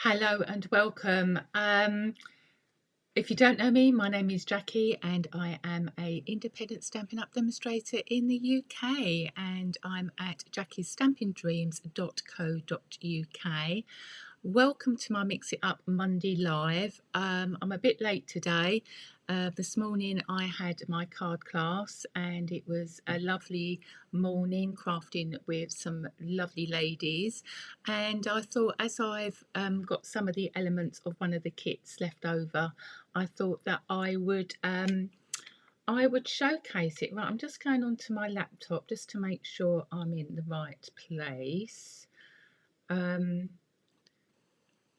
Hello and welcome. If you don't know me, my name is Jackie and I am a independent Stampin' Up demonstrator in the UK, and I'm at jackiestampingdreams.co.uk. Welcome to my Mix It Up Monday live. I'm a bit late today. This morning I had my card class and it was a lovely morning crafting with some lovely ladies, and I thought, as I've got some of the elements of one of the kits left over, I thought that I would showcase it. Right, I'm just going onto my laptop just to make sure I'm in the right place.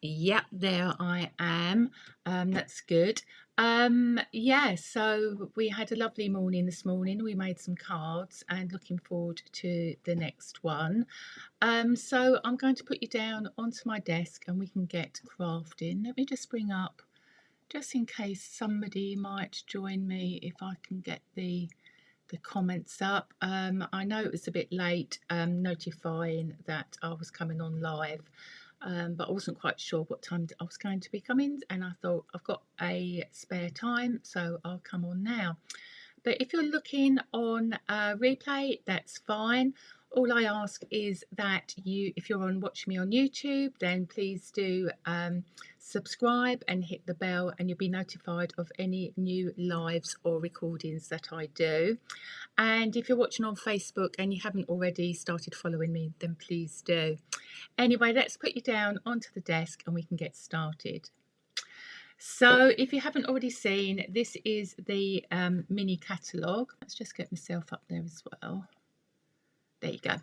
Yep, there I am. That's good. Yeah, so we had a lovely morning this morning. We made some cards and looking forward to the next one. So I'm going to put you down onto my desk and we can get crafting. Let me just bring up, just in case somebody might join me, if I can get the comments up. I know it was a bit late notifying that I was coming on live, but I wasn't quite sure what time I was going to be coming, and I thought I've got a spare time, so I'll come on now. But if you're looking on replay, that's fine. All I ask is that you, if you're watching me on YouTube, then please do subscribe and hit the bell, and you'll be notified of any new lives or recordings that I do. And if you're watching on Facebook and you haven't already started following me, then please do. Anyway, let's put you down onto the desk and we can get started. So if you haven't already seen, this is the mini catalogue. Let's just get myself up there as well. There you go.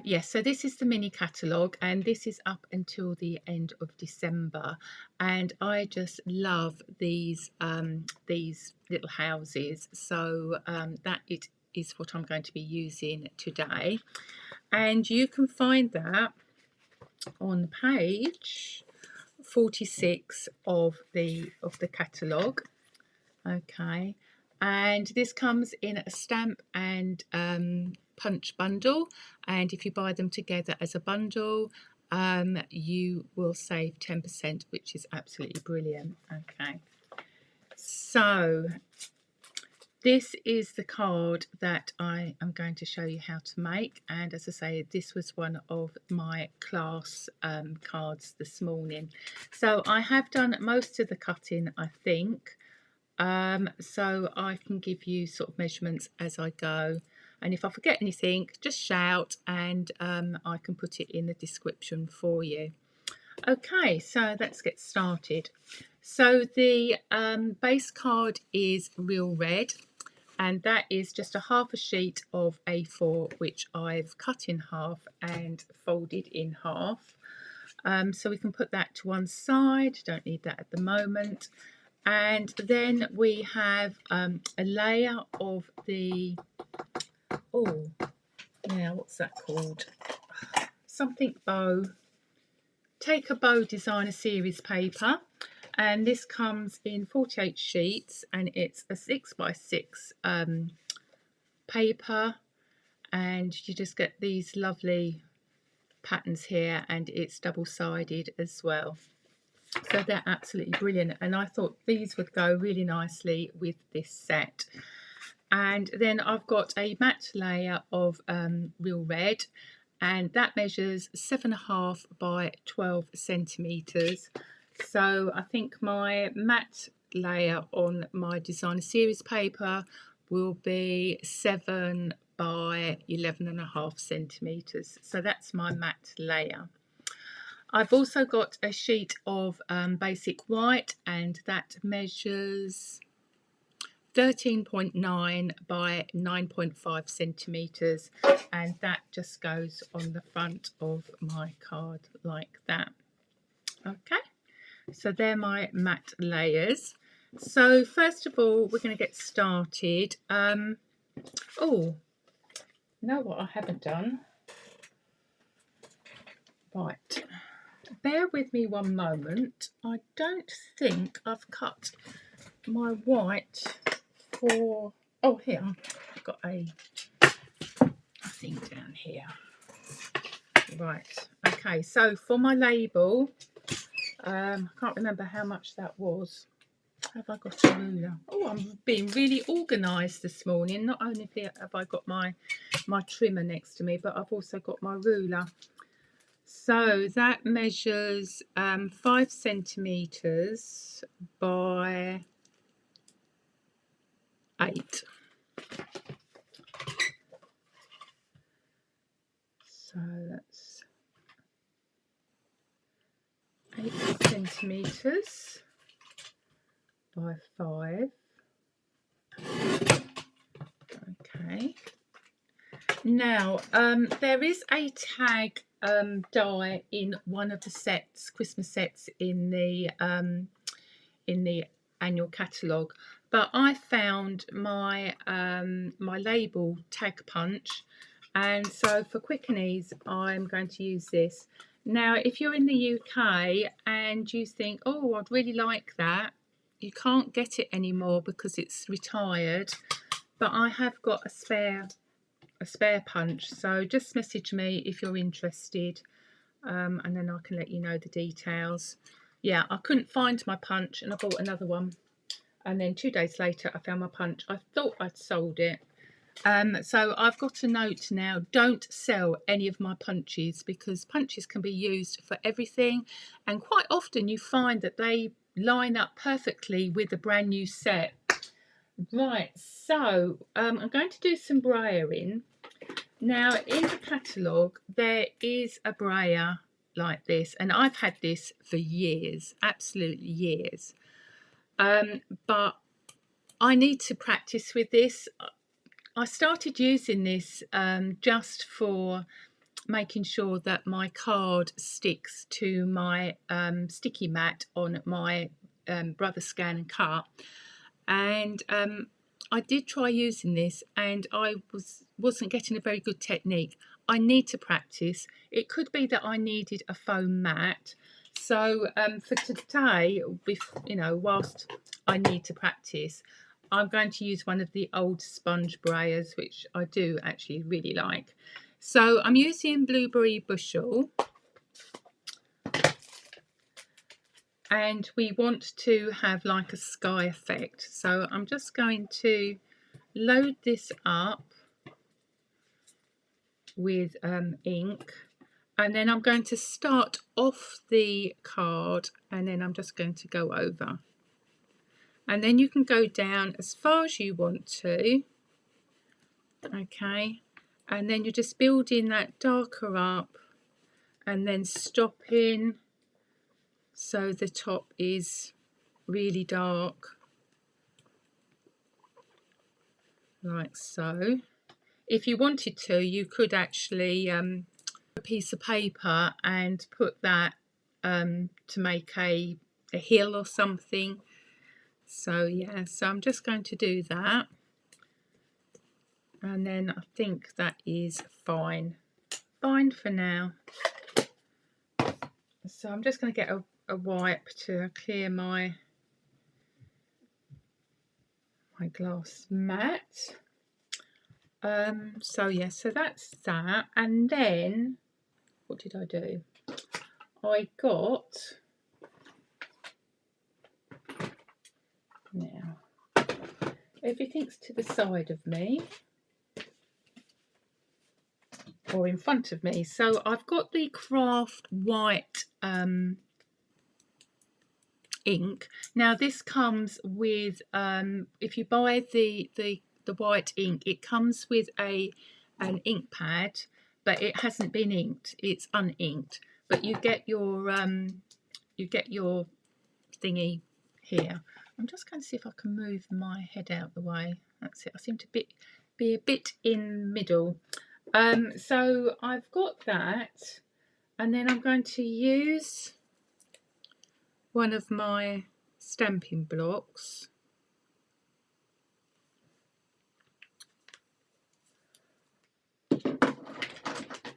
Yes, so this is the mini catalogue, and this is up until the end of December. And I just love these little houses. So that it is what I'm going to be using today. And you can find that on page 46 of the catalogue. Okay, and this comes in a stamp and punch bundle, and if you buy them together as a bundle, you will save 10%, which is absolutely brilliant. Okay, so this is the card that I am going to show you how to make, and as I say, this was one of my class cards this morning. So I have done most of the cutting, I think, so I can give you sort of measurements as I go, and if I forget anything, just shout and I can put it in the description for you. Okay, so let's get started. So the base card is Real Red, and that is just a half a sheet of A4 which I've cut in half and folded in half. So we can put that to one side, don't need that at the moment. And then we have a layer of the, oh, now what's that called? Something bow. Take a Bow Designer Series paper, and this comes in 48 sheets, and it's a 6x6 paper, and you just get these lovely patterns here, and it's double-sided as well. So they're absolutely brilliant, and I thought these would go really nicely with this set. And then I've got a matte layer of Real Red, and that measures 7.5 by 12 centimetres. So I think my matte layer on my Designer Series paper will be 7 by 11.5 centimetres. So that's my matte layer. I've also got a sheet of basic white, and that measures 13.9 by 9.5 centimetres, and that just goes on the front of my card like that. Okay, so they're my matte layers. So first of all, we're going to get started. Oh, know what I haven't done? Right, bear with me one moment. I don't think I've cut my white for, oh, here, I've got a thing down here. Right, okay, so for my label, I can't remember how much that was. Have I got a ruler? Oh, I'm being really organised this morning. Not only have I got my trimmer next to me, but I've also got my ruler. So that measures 5 centimetres by 8. So that's 8 centimetres by 5. Okay. Now, there is a tag die in one of the sets, Christmas sets in the annual catalogue, but I found my my label tag punch, and so for quick and ease I'm going to use this. Now if you're in the UK and you think, oh, I'd really like that, you can't get it anymore because it's retired, but I have got a spare punch, so just message me if you're interested, and then I can let you know the details. Yeah, I couldn't find my punch and I bought another one, and then 2 days later I found my punch. I thought I'd sold it. So I've got a note now: don't sell any of my punches, because punches can be used for everything, and quite often you find that they line up perfectly with a brand new set. Right, so I'm going to do some brayering. Now in the catalogue there is a brayer like this, and I've had this for years, absolutely years, but I need to practice with this. I started using this just for making sure that my card sticks to my sticky mat on my Brother Scan and Cut, and I did try using this and I wasn't getting a very good technique. I need to practice. It could be that I needed a foam mat. So for today, you know, whilst I need to practice, I'm going to use one of the old sponge brayers, which I do actually really like. So I'm using Blueberry Bushel, and we want to have like a sky effect. So I'm just going to load this up with ink, and then I'm going to start off the card, and then I'm just going to go over, and then you can go down as far as you want to. Okay, and then you're just building that darker up and then stopping so the top is really dark, like so. If you wanted to, you could actually a piece of paper and put that to make a hill or something. So yeah, so I'm just going to do that, and then I think that is fine for now. So I'm just going to get a wipe to clear my glass mat. So yeah, so that's that. And then what did I do? I got, now everything's to the side of me or in front of me. So I've got the Craft White ink. Now this comes with if you buy the white ink, it comes with an ink pad, but it hasn't been inked, it's uninked, but you get your thingy here. I'm just going to see if I can move my head out the way. That's it. I seem to be a bit in middle. So I've got that, and then I'm going to use one of my stamping blocks,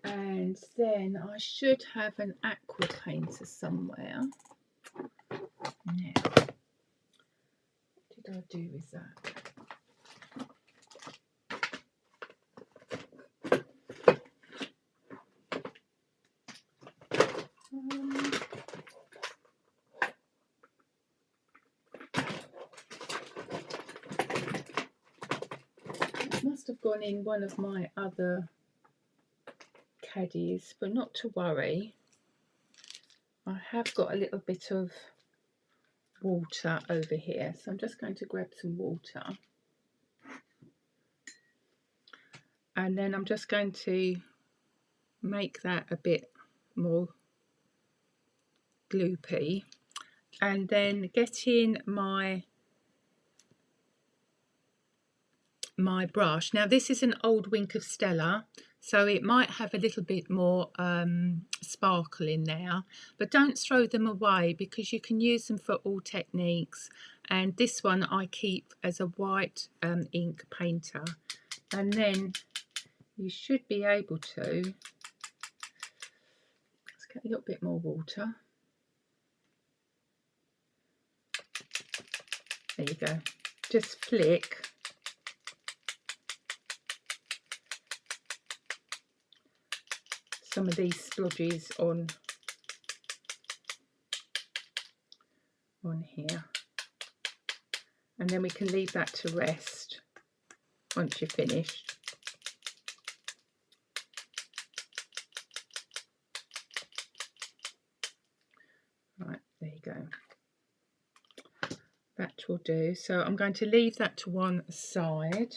and then I should have an aqua painter somewhere. Now, what did I do with that? gone in one of my other caddies, but not to worry. I have got a little bit of water over here, so I'm just going to grab some water, and then I'm just going to make that a bit more gloopy, and then get in my brush. Now this is an old Wink of Stella, so it might have a little bit more sparkle in there, but don't throw them away because you can use them for all techniques. And this one I keep as a white ink painter, and then you should be able to, let's get a little bit more water. There you go. Just flick some of these splodges on here, and then we can leave that to rest once you're finished. Right, there you go. That will do. So I'm going to leave that to one side.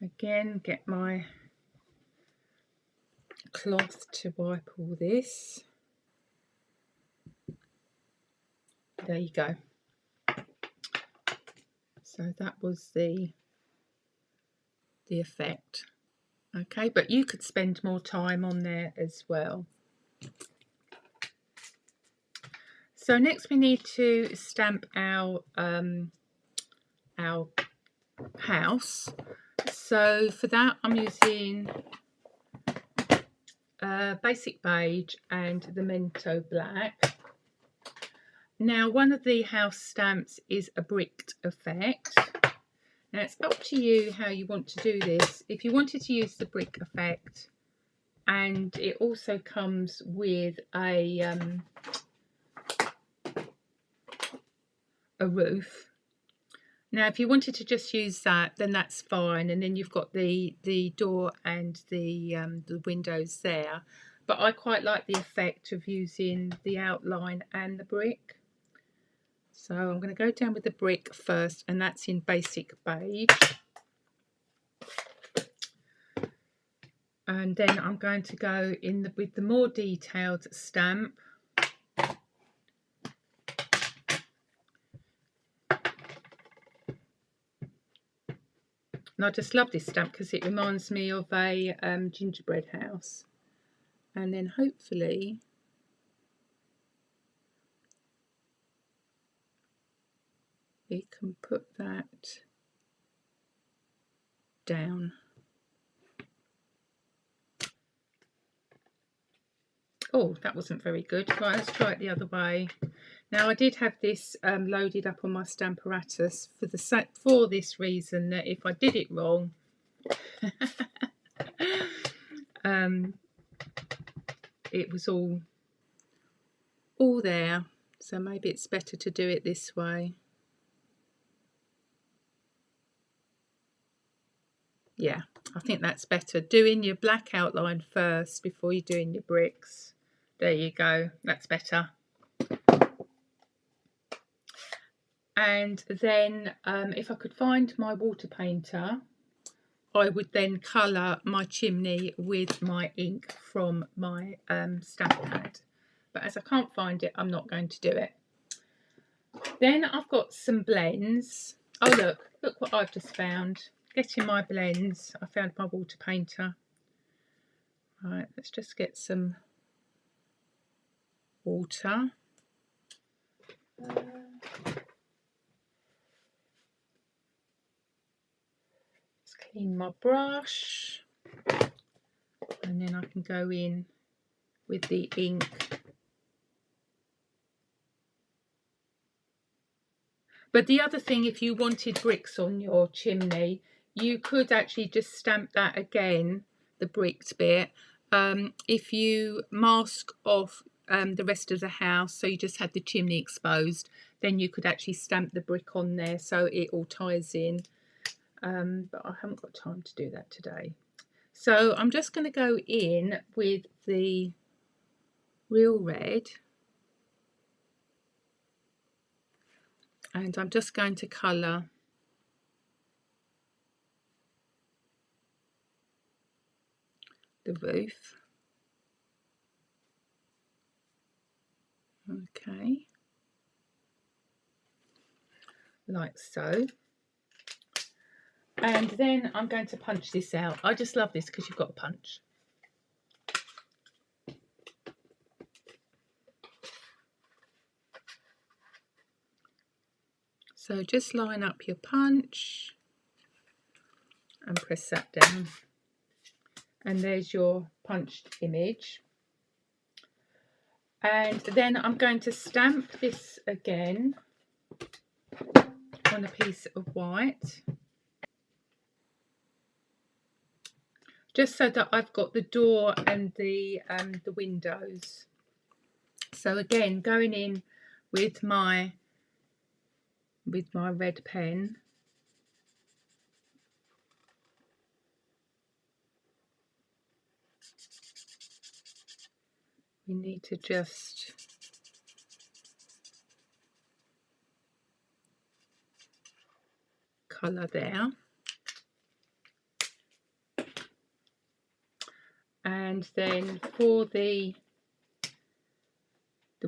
Again, get my cloth to wipe all this. There you go. So that was the effect. Okay, but you could spend more time on there as well. So next we need to stamp our house. So for that I'm using basic beige and the Mento black. Now one of the house stamps is a bricked effect. Now it's up to you how you want to do this. If you wanted to use the brick effect, and it also comes with a roof. Now if you wanted to just use that, then that's fine, and then you've got the door and the windows there. But I quite like the effect of using the outline and the brick. So I'm going to go down with the brick first, and that's in basic beige. And then I'm going to go in with the more detailed stamp. And I just love this stamp because it reminds me of a gingerbread house. And then hopefully we can put that down. Oh, that wasn't very good. Right, let's try it the other way. Now I did have this loaded up on my Stamparatus for this reason, that if I did it wrong, it was all there. So maybe it's better to do it this way. Yeah, I think that's better. Doing your black outline first before you're doing your bricks. There you go, that's better. And then if I could find my water painter, I would then colour my chimney with my ink from my stamp pad. But as I can't find it, I'm not going to do it. Then I've got some blends. Oh look what I've just found. Getting my blends, I found my water painter. Right, let's just get some water. Clean my brush, and then I can go in with the ink. But the other thing, if you wanted bricks on your chimney, you could actually just stamp that again, the bricked bit. If you mask off the rest of the house, so you just had the chimney exposed, then you could actually stamp the brick on there so it all ties in. but I haven't got time to do that today. So I'm just going to go in with the real red, and I'm just going to colour the roof. Okay, like so. And then I'm going to punch this out. I just love this because you've got a punch. So just line up your punch and press that down. And there's your punched image. And then I'm going to stamp this again on a piece of white, just so that I've got the door and the windows. So again, going in with my red pen, we need to just colour there. And then for the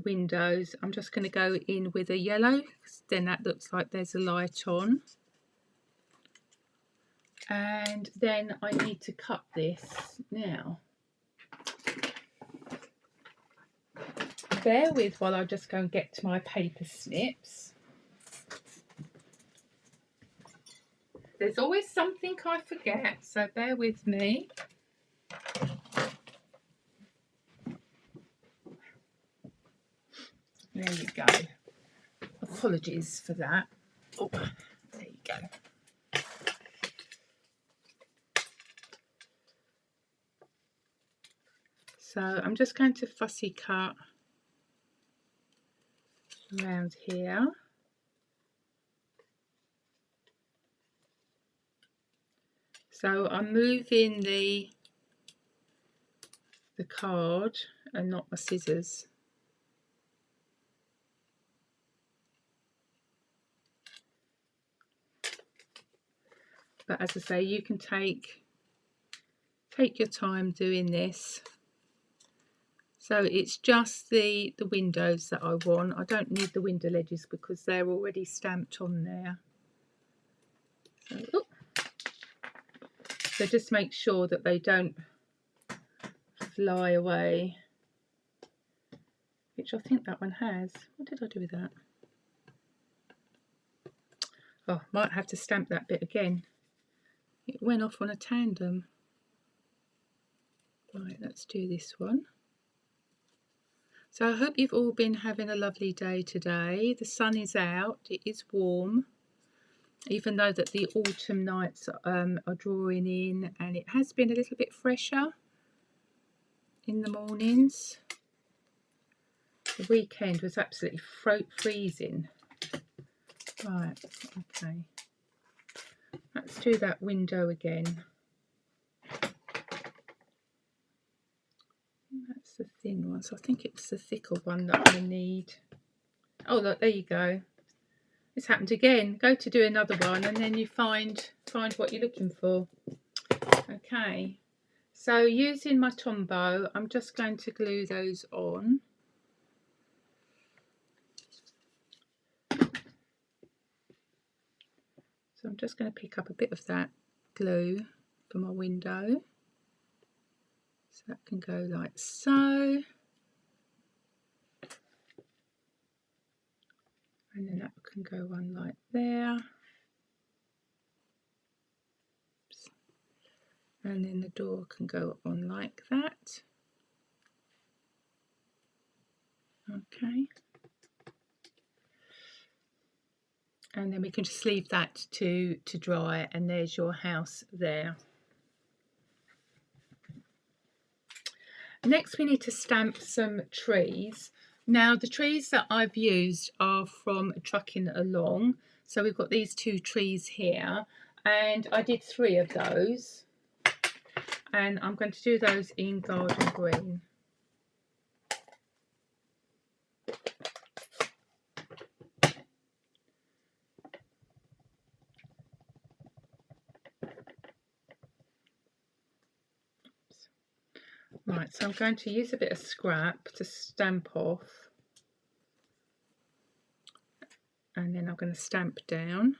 windows, I'm just going to go in with a yellow, then that looks like there's a light on. And then I need to cut this now. Bear with while I just go and get to my paper snips. There's always something I forget, so bear with me. There you go. Apologies for that. Oh, there you go. So I'm just going to fussy cut around here. So I'm moving the card and not my scissors. But as I say, you can take your time doing this. So it's just the windows that I want. I don't need the window ledges because they're already stamped on there. So just make sure that they don't fly away, which I think that one has. What did I do with that? Oh, might have to stamp that bit again. It went off on a tandem. Right, let's do this one. So I hope you've all been having a lovely day today. The sun is out, it is warm, even though that the autumn nights are drawing in, and it has been a little bit fresher in the mornings. The weekend was absolutely freezing. Right, okay. Let's do that window again. That's the thin one, so I think it's the thicker one that I need. Oh, look, there you go. It's happened again. Go to do another one and then you find what you're looking for. Okay, so using my Tombow, I'm just going to glue those on. So I'm just going to pick up a bit of that glue for my window. So that can go like so. And then that can go on like there. Oops. And then the door can go on like that. Okay. And then we can just leave that to dry, and there's your house there. Next we need to stamp some trees. Now the trees that I've used are from Trucking Along. So we've got these two trees here, and I did 3 of those, and I'm going to do those in garden green. Right, so I'm going to use a bit of scrap to stamp off, and then I'm going to stamp down,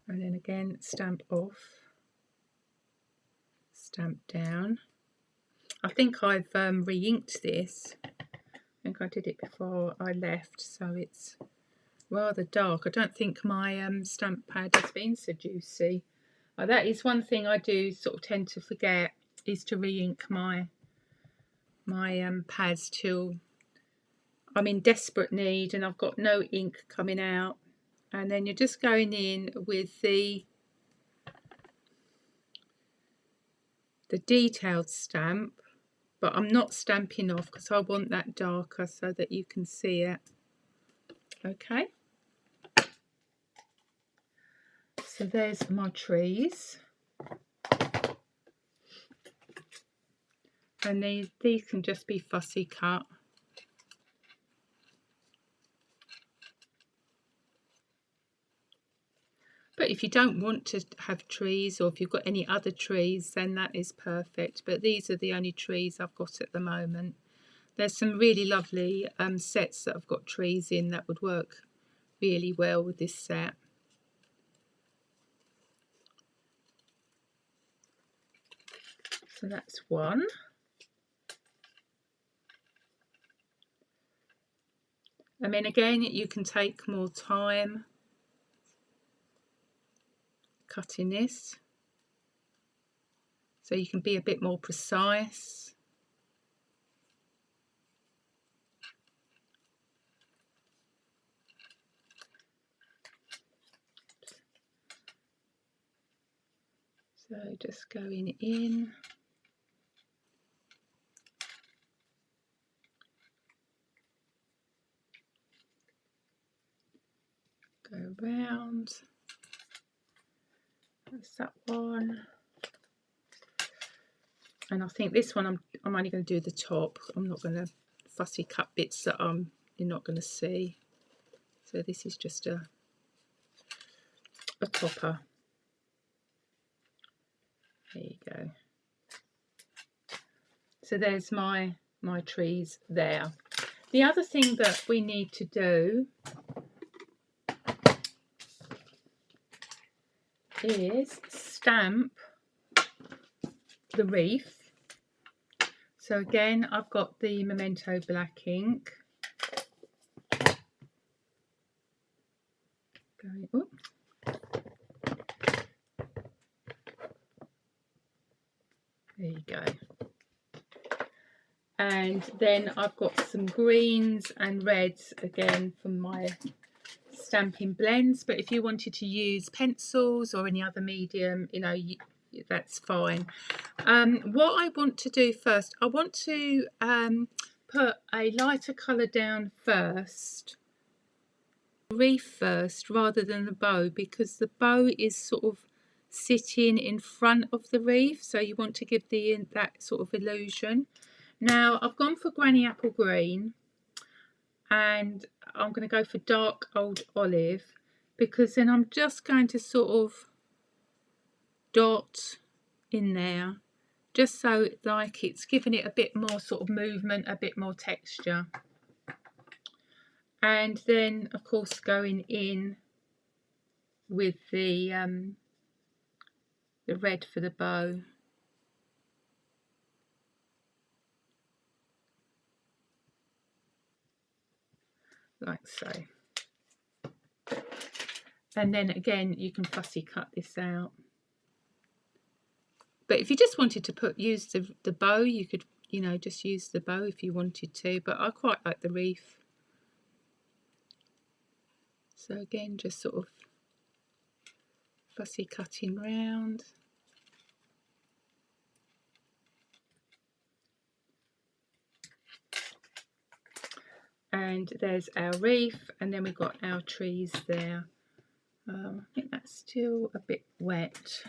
and then again stamp off, stamp down. I think I've re-inked this. I think I did it before I left, so it's rather dark. I don't think my stamp pad has been so juicy. That is one thing I do sort of tend to forget, is to re-ink my pads till I'm in desperate need and I've got no ink coming out. And then you're just going in with the detailed stamp, but I'm not stamping off because I want that darker so that you can see it. Okay, so there's my trees, and these can just be fussy cut. But if you don't want to have trees, or if you've got any other trees, then that is perfect. But these are the only trees I've got at the moment. There's some really lovely sets that I've got trees in that would work really well with this set. So that's one. I mean, again, you can take more time cutting this, so you can be a bit more precise. So just going in, go round. That's that one. And I think this one I'm only going to do the top. I'm not going to fussy cut bits that you're not going to see. So this is just a topper. There you go. So there's my trees there. The other thing that we need to do is stamp the wreath. So again, I've got the Memento black ink. There you go. And then I've got some greens and reds again from my stamping blends, but if you wanted to use pencils or any other medium, you know, that's fine. What I want to do first, I want to put a lighter colour down first, wreath first rather than the bow, because the bow is sort of sitting in front of the wreath, so you want to give that sort of illusion. Now I've gone for Granny Apple Green, and I'm going to go for dark old olive, because then I'm just going to sort of dot in there, just so like it's giving it a bit more sort of movement, a bit more texture. And then of course going in with the red for the bow. Like so. And then again you can fussy cut this out. But if you just wanted to use the bow, you could, you know, just use the bow if you wanted to, but I quite like the wreath. So again, just sort of fussy cutting round. And there's our wreath, and then we've got our trees there. I think that's still a bit wet.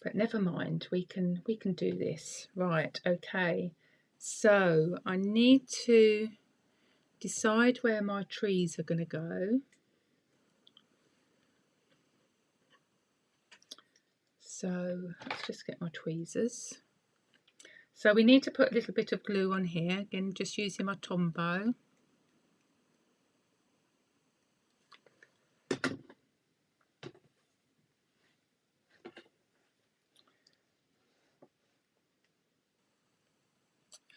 But never mind, we can do this. Right, okay. So I need to decide where my trees are going to go. So let's just get my tweezers. So we need to put a little bit of glue on here. Again, just using my Tombow.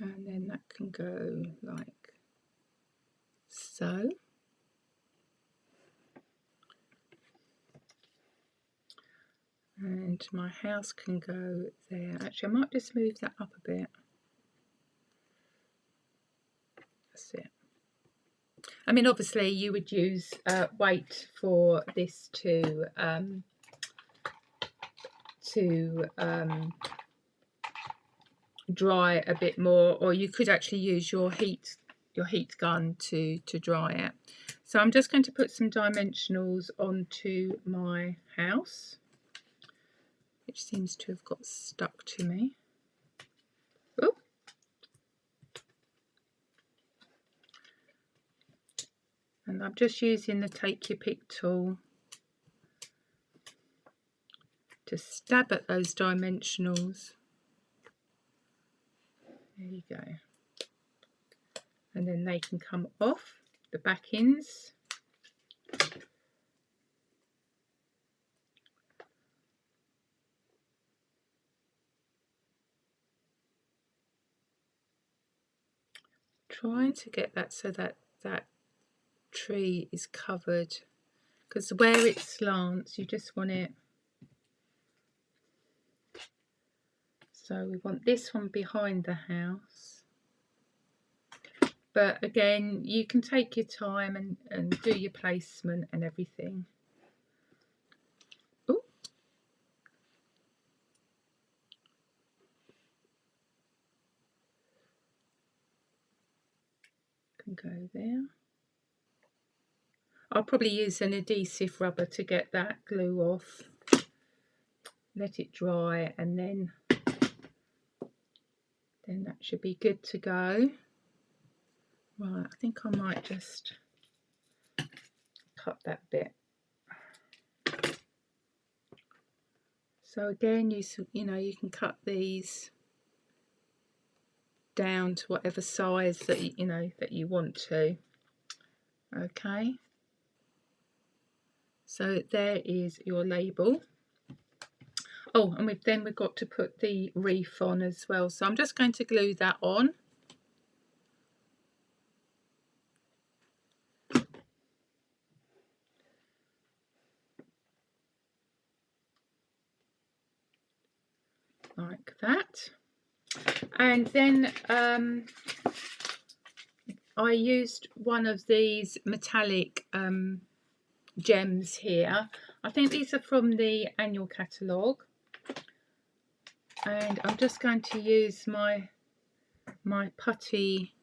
And then that can go like so. And my house can go there. Actually, I might just move that up a bit. That's it. I mean, obviously you would use wait for this to dry a bit more, or you could actually use your heat gun to dry it. So I'm just going to put some dimensionals onto my house, which seems to have got stuck to me. Oh. And I'm just using the take your pick tool to stab at those dimensionals. There you go. And then they can come off the backings. Trying to get that so that that tree is covered, because where it slants you just want it, so we want this one behind the house, but again you can take your time and do your placement and everything. Ooh. Can go there. I'll probably use an adhesive rubber to get that glue off. Let it dry, and then that should be good to go. Right, I think I might just cut that bit. So again, you know, you can cut these down to whatever size that you know that you want to. Okay. So there is your label. Oh, and we've got to put the wreath on as well. So I'm just going to glue that on. Like that. And then I used one of these metallic gems here. I think these are from the annual catalogue. And I'm just going to use my putty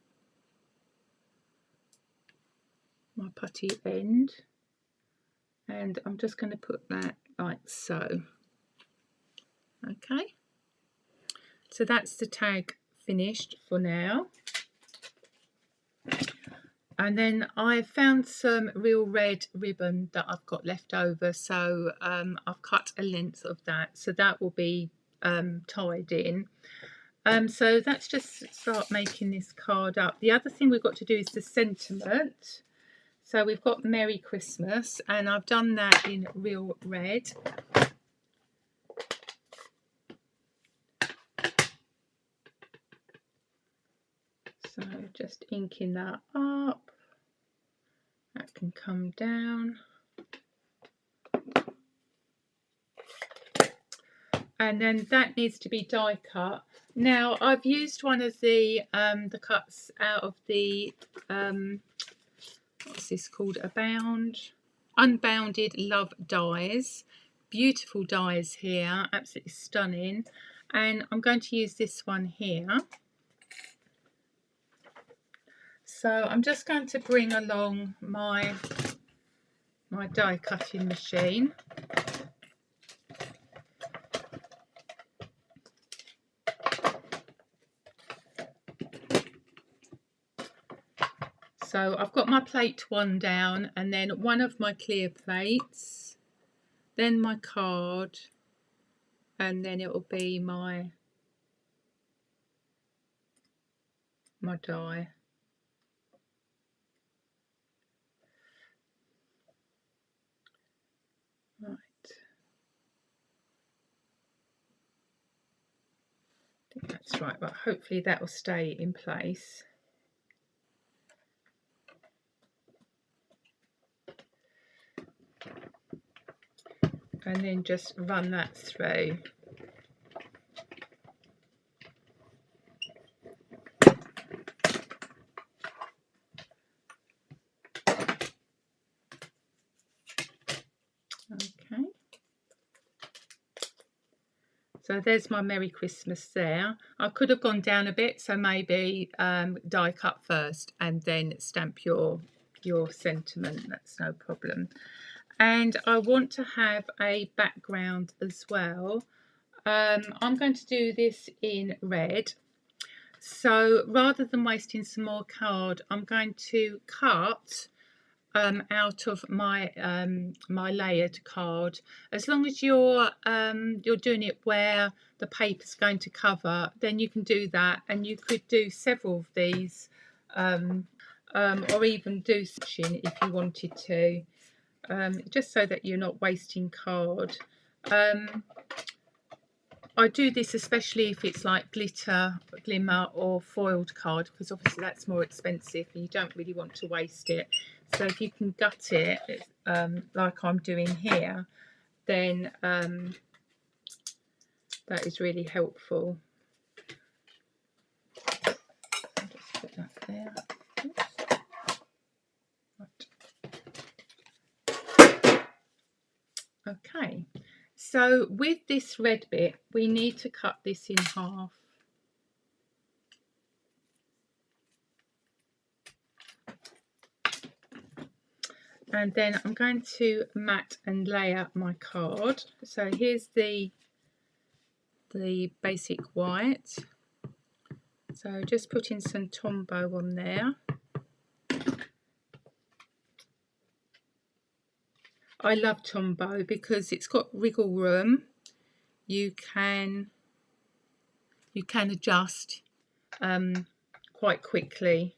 end, and I'm just going to put that like so. Okay, so that's the tag finished for now. And then I found some real red ribbon that I've got left over, so I've cut a length of that, so that will be tied in. So let's just start making this card up. The other thing we've got to do is the sentiment. So we've got Merry Christmas, and I've done that in real red. So just inking that up. That can come down. And then that needs to be die cut. Now I've used one of the cuts out of the what's this called? Unbounded Love dies. Beautiful dies here, absolutely stunning. And I'm going to use this one here. So I'm just going to bring along my die cutting machine. So I've got my plate 1 down, and then one of my clear plates, then my card, and then it will be my die. Right. I think that's right, but hopefully that will stay in place. And then just run that through. Okay. So there's my Merry Christmas there. I could have gone down a bit, so maybe die cut first and then stamp your sentiment. That's no problem. And I want to have a background as well. I'm going to do this in red. So rather than wasting some more card, I'm going to cut out of my my layered card. As long as you're doing it where the paper's going to cover, then you can do that, and you could do several of these, or even do section if you wanted to, just so that you're not wasting card. I do this especially if it's like glitter, glimmer or foiled card, because obviously that's more expensive and you don't really want to waste it. So if you can gut it, like I'm doing here, then that is really helpful. I'll just put that there. Right. Okay, so with this red bit, we need to cut this in half. And then I'm going to mat and layer my card. So here's the basic white. So just putting some Tombow on there. I love Tombow because it's got wriggle room. You can adjust quite quickly.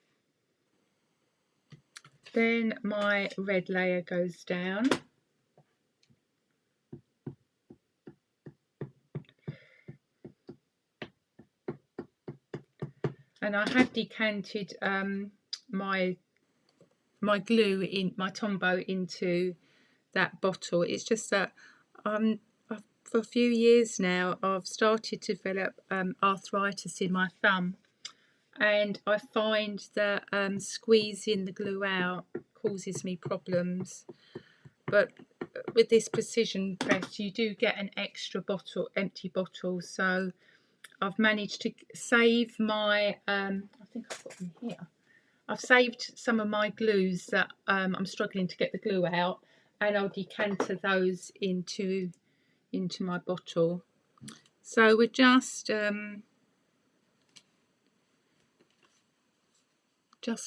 Then my red layer goes down. And I have decanted my glue in my Tombow into that bottle. It's just that for a few years now I've started to develop arthritis in my thumb, and I find that squeezing the glue out causes me problems. But with this precision press you do get an extra bottle, empty bottle, so I've managed to save my I think I've got them here. I've saved some of my glues that I'm struggling to get the glue out, and I'll decanter those into my bottle. So we're just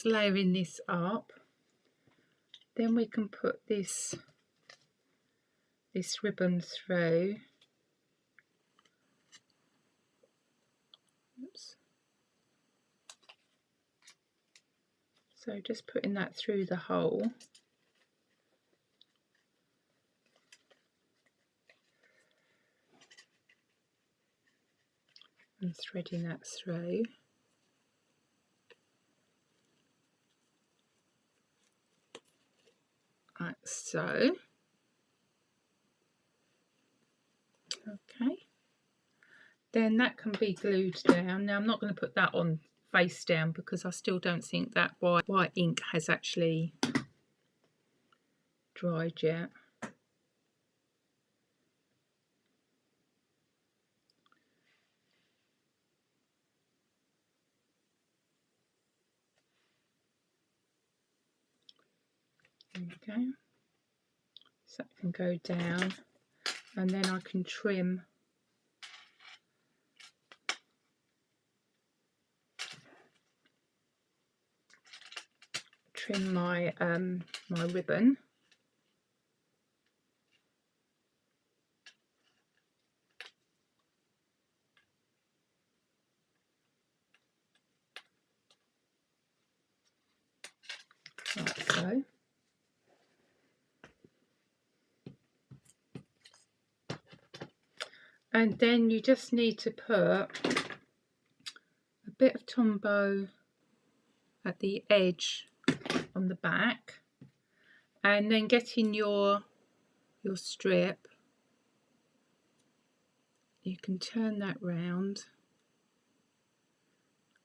layering this up. Then we can put this ribbon through. Oops. So just putting that through the hole. And threading that through. Like so. Okay. Then that can be glued down. Now I'm not going to put that on face down because I still don't think that white ink has actually dried yet. There we go. So it can go down, and then I can trim my my ribbon. Like so. And then you just need to put a bit of Tombow at the edge on the back, and then getting your strip, you can turn that round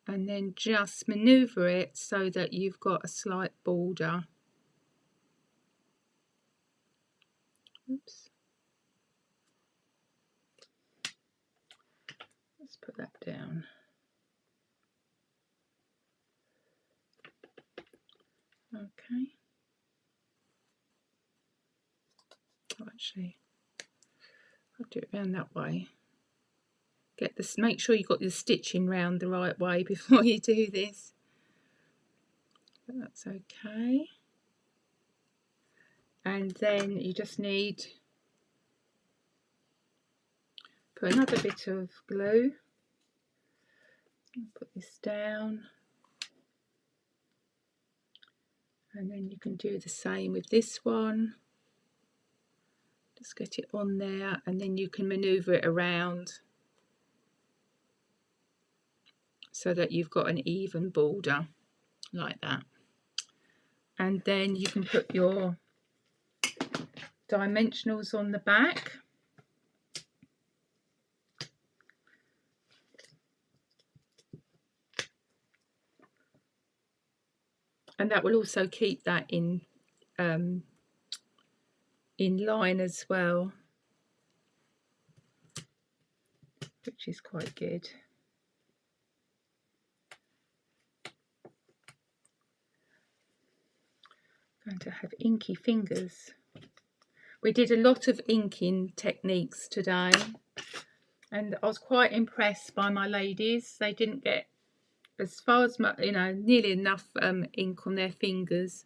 and then just maneuver it so that you've got a slight border. Oops. Let's put that down. Okay. Oh, actually, I'll do it around that way. Get this. Make sure you've got your stitching round the right way before you do this. But that's okay. And then you just need put another bit of glue. Put this down, and then you can do the same with this one. Just get it on there, and then you can maneuver it around so that you've got an even border like that. And then you can put your dimensionals on the back. And that will also keep that in line as well, which is quite good. I'm going to have inky fingers. We did a lot of inking techniques today, and I was quite impressed by my ladies. They didn't get as far as nearly enough ink on their fingers.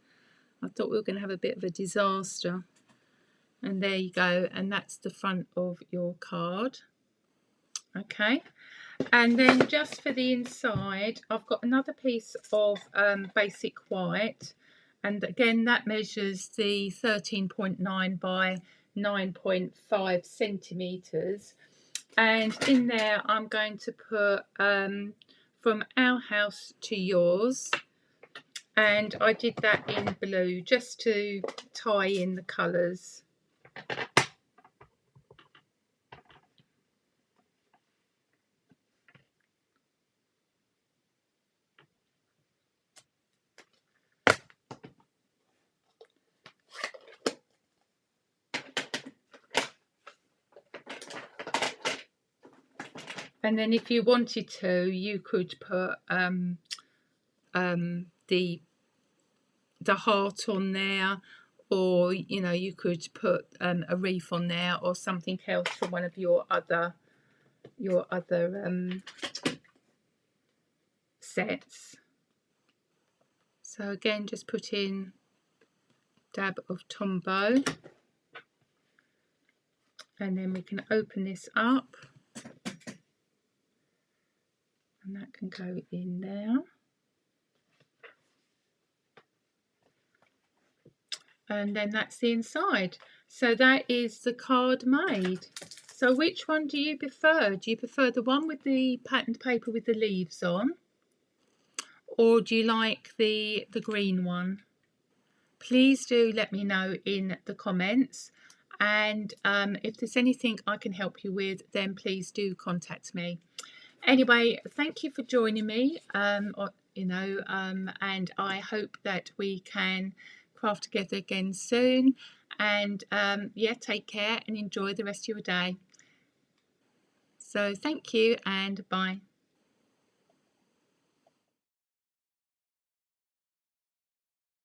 I thought we were going to have a bit of a disaster. And there you go, and that's the front of your card. Okay, and then just for the inside, I've got another piece of basic white, and again that measures the 13.9 by 9.5 centimeters, and in there I'm going to put From Our House to Yours, and I did that in blue just to tie in the colours. And then if you wanted to, you could put the heart on there, or you could put a wreath on there, or something else from one of your other sets. So again, just put in a dab of Tombow, and then we can open this up, and that can go in there. And then that's the inside. So that is the card made. So which one do you prefer? Do you prefer the one with the patterned paper with the leaves on, or do you like the green one? Please do let me know in the comments, and if there's anything I can help you with, then please do contact me. Anyway, thank you for joining me, and I hope that we can craft together again soon. And yeah, take care and enjoy the rest of your day. So thank you, and bye.